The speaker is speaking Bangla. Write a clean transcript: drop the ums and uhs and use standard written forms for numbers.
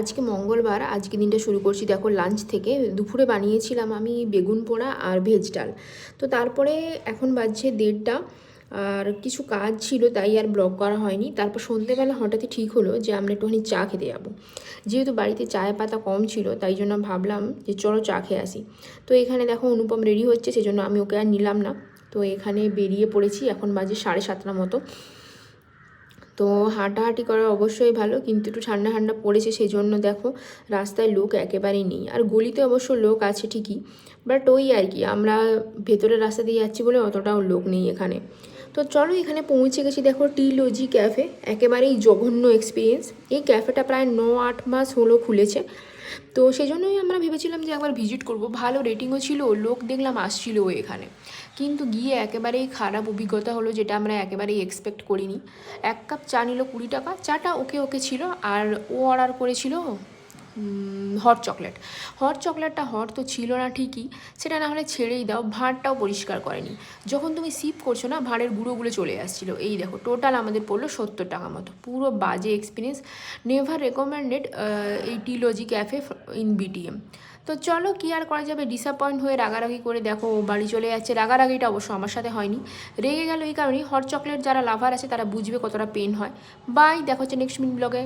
আজকে মঙ্গলবার, আজকে দিনটা শুরু করছি দেখো লাঞ্চ থেকে। দুপুরে বানিয়েছিলাম আমি বেগুন পোড়া আর ভেজ ডাল। তো তারপরে এখন বাজছে 1:30, আর কিছু কাজ ছিল তাই আর ব্লগ করা হয়নি। তারপর সন্ধ্যেবেলা হঠাৎই ঠিক হলো যে আমরা একটুখানি চা খেতে যাবো। যেহেতু বাড়িতে চায়ের পাতা কম ছিল তাই জন্য ভাবলাম যে চলো চা খেয়ে আসি। তো এখানে দেখো অনুপম রেডি হচ্ছে, সেজন্য আমি ওকে আর নিলাম না। তো এখানে বেরিয়ে পড়েছি, এখন বাজে 7:30 মতো। তো হাঁটাহাঁটি করা অবশ্যই ভালো, কিন্তু একটু ঠান্ডা ঠান্ডা পড়েছে, সেই জন্য দেখো রাস্তায় লোক একেবারেই নেই। আর গলিতে অবশ্য লোক আছে ঠিকই, বাট ওই আর কি, আমরা ভেতরের রাস্তা দিয়ে যাচ্ছি বলে অতটাও লোক নেই এখানে। তো চলো এখানে পৌঁছে গেছি, দেখো টিলজি ক্যাফে। একেবারেই জঘন্য এক্সপিরিয়েন্স। এই ক্যাফেটা প্রায় 9-8 মাস হলো খুলেছে। তো সেই জন্যই আমরা ভেবেছিলাম যে একবার ভিজিট করব, ভালো রেটিংও ছিল, লোক দেখলাম আসছিলও এখানে। কিন্তু গিয়ে একেবারেই খারাপ অভিজ্ঞতা হলো, যেটা আমরা একেবারেই এক্সপেক্ট করিনি। 1 কাপ চা নিল 20 টাকা, চাটা ওকে ওকে ছিল। আর ও অর্ডার করেছিল হট চকলেট। হট চকলেটটা হট তো ছিল না ঠিকই, সেটা না হলে ছেড়েই দাও, ভাঁড়টাও পরিষ্কার করেনি। যখন তুমি সিপ করছো না, ভাঁড়ের গুঁড়োগুলো চলে আসছিলো। এই দেখো টোটাল আমাদের পড়লো 70 টাকা মতো, পুরো বাজে এক্সপিরিয়েন্স। নেভার রেকমেন্ডেড এই টিলজি ক্যাফে ইন বিটিএম। তো চলো কি আর করা যাবে, ডিসঅ্যাপয়েন্ট হয়ে রাগারাগি করে দেখো ও বাড়ি চলে যাচ্ছে। রাগারাগিটা অবশ্য আমার সাথে হয়নি, রেগে গেল এই কারণেই, হট চকলেট যারা লাভার আছে তারা বুঝবে কতটা পেন হয়। বাই, দেখা হচ্ছে নেক্সট মিনিট ব্লগে।